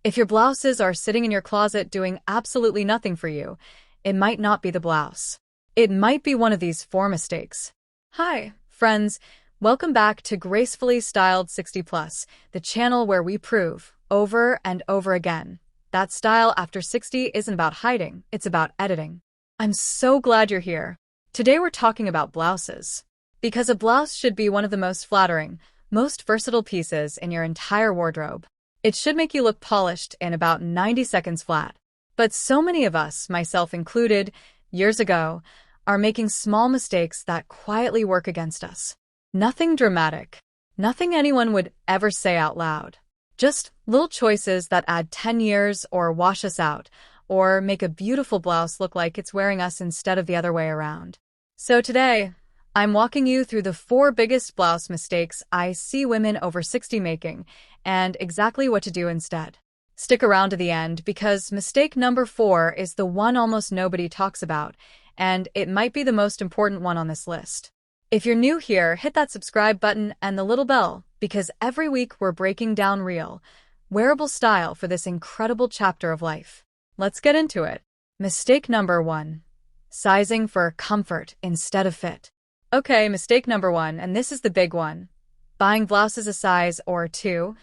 If your blouses are sitting in your closet doing absolutely nothing for you, it might not be the blouse. It might be one of these four mistakes. Hi, friends. Welcome back to Gracefully Styled 60+, the channel where we prove, over and over again, that style after 60 isn't about hiding, it's about editing. I'm so glad you're here. Today we're talking about blouses. Because a blouse should be one of the most flattering, most versatile pieces in your entire wardrobe. It should make you look polished in about 90 seconds flat. But so many of us, myself included, years ago, are making small mistakes that quietly work against us. Nothing dramatic. Nothing anyone would ever say out loud. Just little choices that add 10 years or wash us out, or make a beautiful blouse look like it's wearing us instead of the other way around. So today, I'm walking you through the 4 biggest blouse mistakes I see women over 60 making, and exactly what to do instead. Stick around to the end because mistake number 4 is the one almost nobody talks about, and it might be the most important one on this list. If you're new here, hit that subscribe button and the little bell, because every week we're breaking down real, wearable style for this incredible chapter of life. Let's get into it. Mistake number 1. Sizing for comfort instead of fit. Okay, mistake number 1, and this is the big one. Buying blouses a size or too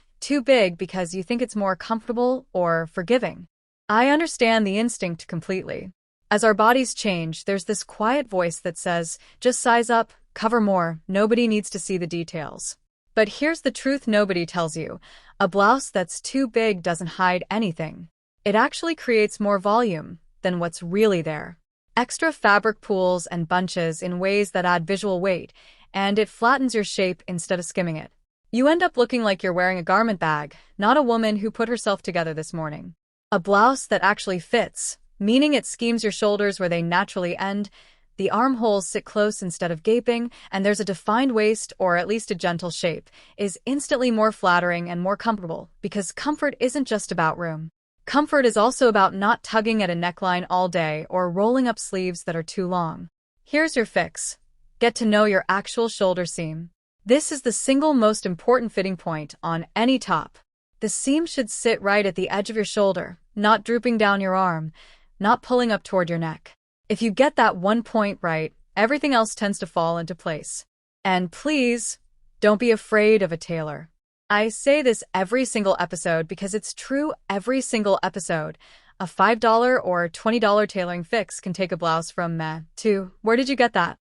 big because you think it's more comfortable or forgiving. I understand the instinct completely. As our bodies change, there's this quiet voice that says, just size up, cover more, nobody needs to see the details. But here's the truth nobody tells you. A blouse that's too big doesn't hide anything. It actually creates more volume than what's really there. Extra fabric pools and bunches in ways that add visual weight, and it flattens your shape instead of skimming it. You end up looking like you're wearing a garment bag, not a woman who put herself together this morning. A blouse that actually fits, meaning it schemes your shoulders where they naturally end, the armholes sit close instead of gaping, and there's a defined waist or at least a gentle shape, is instantly more flattering and more comfortable because comfort isn't just about room. Comfort is also about not tugging at a neckline all day or rolling up sleeves that are too long. Here's your fix. Get to know your actual shoulder seam. This is the single most important fitting point on any top. The seam should sit right at the edge of your shoulder, not drooping down your arm, not pulling up toward your neck. If you get that one point right, everything else tends to fall into place. And please, don't be afraid of a tailor. I say this every single episode because it's true every single episode. A $5 or $20 tailoring fix can take a blouse from meh to where did you get that?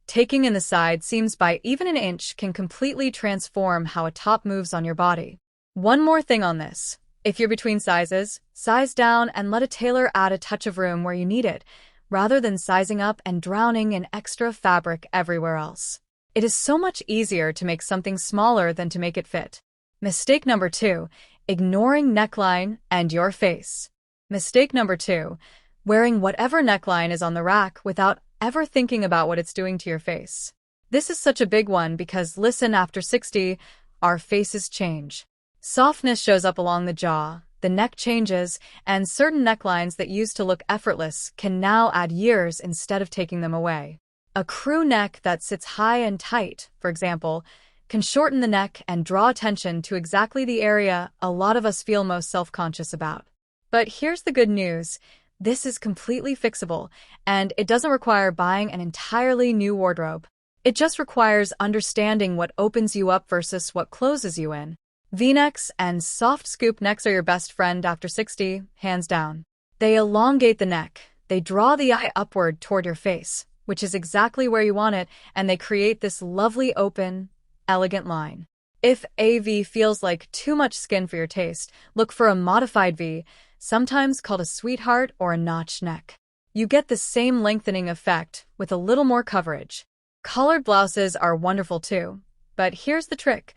Taking in the side seams by even an inch can completely transform how a top moves on your body. One more thing on this. If you're between sizes, size down and let a tailor add a touch of room where you need it, rather than sizing up and drowning in extra fabric everywhere else. It is so much easier to make something smaller than to make it fit. Mistake number 2, ignoring neckline and your face. Mistake number 2, wearing whatever neckline is on the rack without ever thinking about what it's doing to your face. This is such a big one because listen, after 60, our faces change. Softness shows up along the jaw, the neck changes, and certain necklines that used to look effortless can now add years instead of taking them away. A crew neck that sits high and tight, for example, can shorten the neck and draw attention to exactly the area a lot of us feel most self-conscious about. But here's the good news. This is completely fixable, and it doesn't require buying an entirely new wardrobe. It just requires understanding what opens you up versus what closes you in. V-necks and soft scoop necks are your best friend after 60, hands down. They elongate the neck, they draw the eye upward toward your face, which is exactly where you want it, and they create this lovely open, elegant line. If a V feels like too much skin for your taste, look for a modified V, sometimes called a sweetheart or a notch neck. You get the same lengthening effect with a little more coverage. Collared blouses are wonderful too, but here's the trick.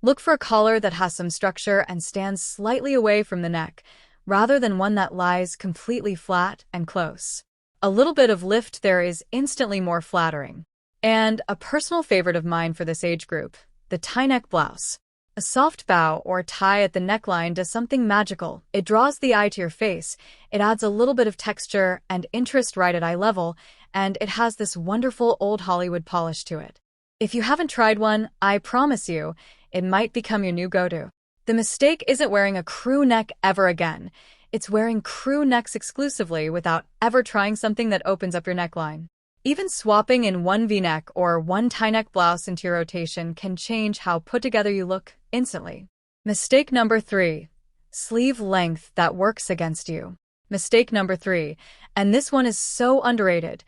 Look for a collar that has some structure and stands slightly away from the neck, rather than one that lies completely flat and close. A little bit of lift there is instantly more flattering. And a personal favorite of mine for this age group, the tie neck blouse. A soft bow or tie at the neckline does something magical. It draws the eye to your face, it adds a little bit of texture and interest right at eye level, and it has this wonderful old Hollywood polish to it. If you haven't tried one, I promise you, it might become your new go-to. The mistake isn't wearing a crew neck ever again. It's wearing crew necks exclusively without ever trying something that opens up your neckline. Even swapping in one V-neck or one tie-neck blouse into your rotation can change how put together you look instantly. Mistake number 3. Sleeve length that works against you. Mistake number 3, and this one is so underrated,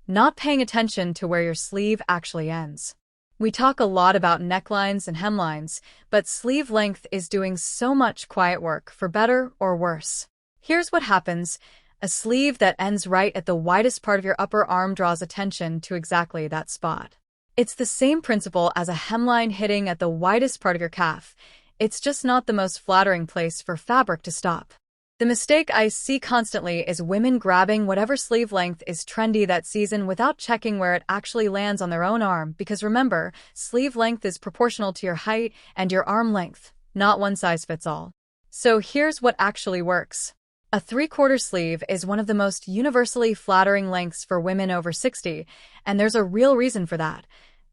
not paying attention to where your sleeve actually ends. We talk a lot about necklines and hemlines, but sleeve length is doing so much quiet work for better or worse. Here's what happens. A sleeve that ends right at the widest part of your upper arm draws attention to exactly that spot. It's the same principle as a hemline hitting at the widest part of your calf. It's just not the most flattering place for fabric to stop. The mistake I see constantly is women grabbing whatever sleeve length is trendy that season without checking where it actually lands on their own arm, because remember, sleeve length is proportional to your height and your arm length, not one size fits all. So here's what actually works. A 3/4 sleeve is one of the most universally flattering lengths for women over 60, and there's a real reason for that.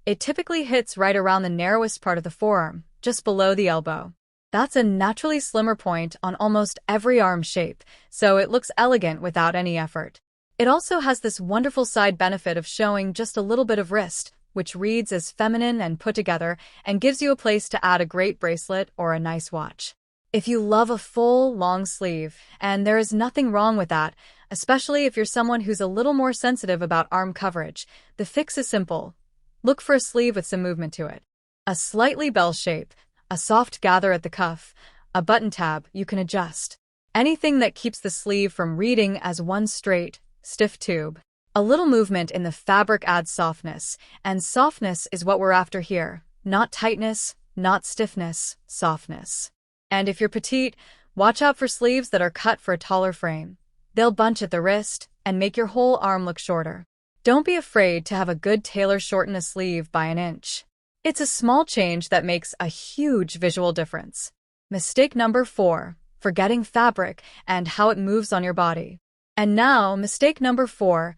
It typically hits right around the narrowest part of the forearm, just below the elbow. That's a naturally slimmer point on almost every arm shape, so it looks elegant without any effort. It also has this wonderful side benefit of showing just a little bit of wrist, which reads as feminine and put together and gives you a place to add a great bracelet or a nice watch. If you love a full, long sleeve, and there is nothing wrong with that, especially if you're someone who's a little more sensitive about arm coverage, the fix is simple. Look for a sleeve with some movement to it. A slightly bell shape, a soft gather at the cuff, a button tab you can adjust. Anything that keeps the sleeve from reading as one straight, stiff tube. A little movement in the fabric adds softness, and softness is what we're after here. Not tightness, not stiffness, softness. And if you're petite, watch out for sleeves that are cut for a taller frame. They'll bunch at the wrist and make your whole arm look shorter. Don't be afraid to have a good tailor shorten a sleeve by an inch. It's a small change that makes a huge visual difference. Mistake number 4, forgetting fabric and how it moves on your body. And now, mistake number 4,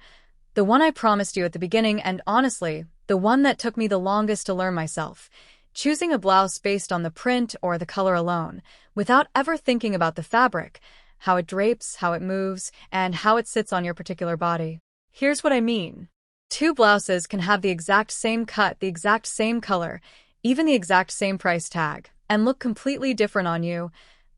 the one I promised you at the beginning and honestly, the one that took me the longest to learn myself. Choosing a blouse based on the print or the color alone, without ever thinking about the fabric, how it drapes, how it moves, and how it sits on your particular body. Here's what I mean. 2 blouses can have the exact same cut, the exact same color, even the exact same price tag, and look completely different on you,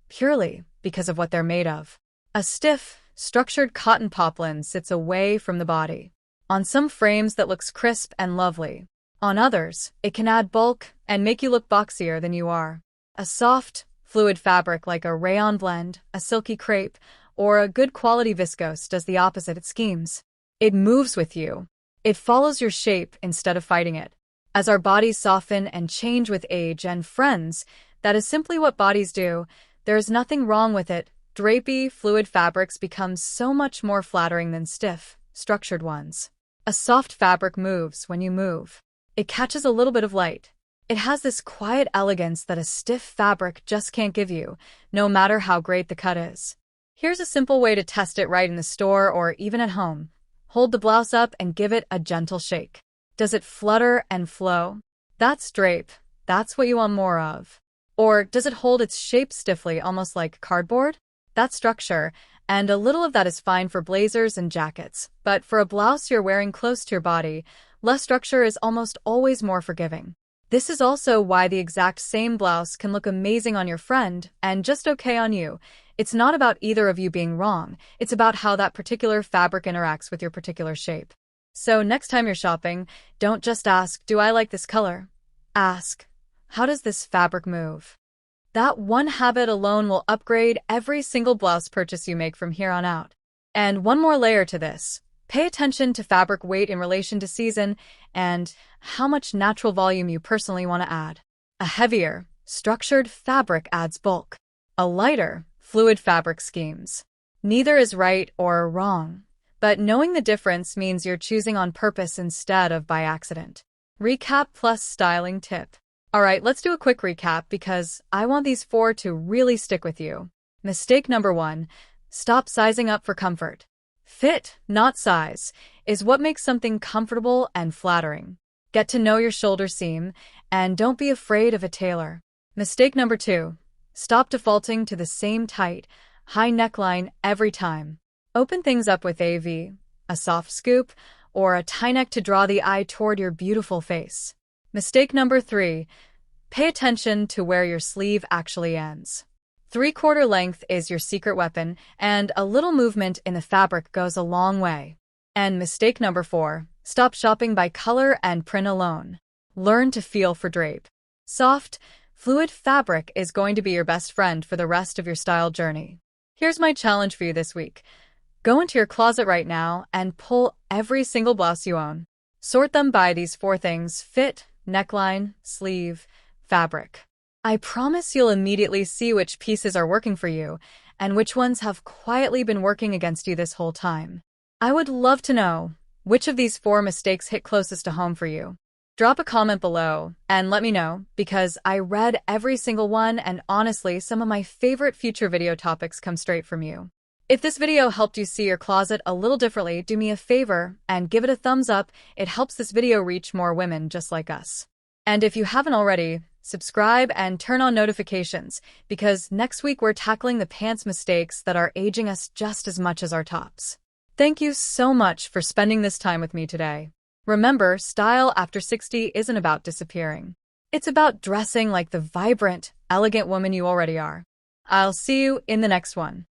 purely because of what they're made of. A stiff, structured cotton poplin sits away from the body. On some frames that looks crisp and lovely. On others, it can add bulk and make you look boxier than you are. A soft, fluid fabric like a rayon blend, a silky crepe, or a good quality viscose does the opposite. It schemes. It moves with you. It follows your shape instead of fighting it. As our bodies soften and change with age and friends, that is simply what bodies do. There is nothing wrong with it. Drapey, fluid fabrics become so much more flattering than stiff, structured ones. A soft fabric moves when you move. It catches a little bit of light. It has this quiet elegance that a stiff fabric just can't give you, no matter how great the cut is. Here's a simple way to test it right in the store or even at home. Hold the blouse up and give it a gentle shake. Does it flutter and flow? That's drape. That's what you want more of. Or does it hold its shape stiffly, almost like cardboard? That's structure, and a little of that is fine for blazers and jackets. But for a blouse you're wearing close to your body, less structure is almost always more forgiving. This is also why the exact same blouse can look amazing on your friend and just okay on you. It's not about either of you being wrong. It's about how that particular fabric interacts with your particular shape. So next time you're shopping, don't just ask, do I like this color? Ask, how does this fabric move? That one habit alone will upgrade every single blouse purchase you make from here on out. And one more layer to this. Pay attention to fabric weight in relation to season and how much natural volume you personally want to add. A heavier, structured fabric adds bulk. A lighter, fluid fabric schemes. Neither is right or wrong, but knowing the difference means you're choosing on purpose instead of by accident. Recap plus styling tip. Alright, let's do a quick recap because I want these 4 to really stick with you. Mistake number 1, stop sizing up for comfort. Fit, not size, is what makes something comfortable and flattering. Get to know your shoulder seam, and don't be afraid of a tailor. Mistake number 2, Stop defaulting to the same tight, high neckline every time. Open things up with a V, a soft scoop, or a tie neck to draw the eye toward your beautiful face. Mistake number 3. Pay attention to where your sleeve actually ends. 3/4 length is your secret weapon, and a little movement in the fabric goes a long way. And mistake number 4. Stop shopping by color and print alone. Learn to feel for drape. Soft, fluid fabric is going to be your best friend for the rest of your style journey. Here's my challenge for you this week. Go into your closet right now and pull every single blouse you own. Sort them by these 4 things: fit, neckline, sleeve, fabric. I promise you'll immediately see which pieces are working for you and which ones have quietly been working against you this whole time. I would love to know which of these 4 mistakes hit closest to home for you. Drop a comment below and let me know, because I read every single one, and honestly, some of my favorite future video topics come straight from you. If this video helped you see your closet a little differently, do me a favor and give it a thumbs up. It helps this video reach more women just like us. And if you haven't already, subscribe and turn on notifications, because next week we're tackling the pants mistakes that are aging us just as much as our tops. Thank you so much for spending this time with me today. Remember, style after 60 isn't about disappearing. It's about dressing like the vibrant, elegant woman you already are. I'll see you in the next one.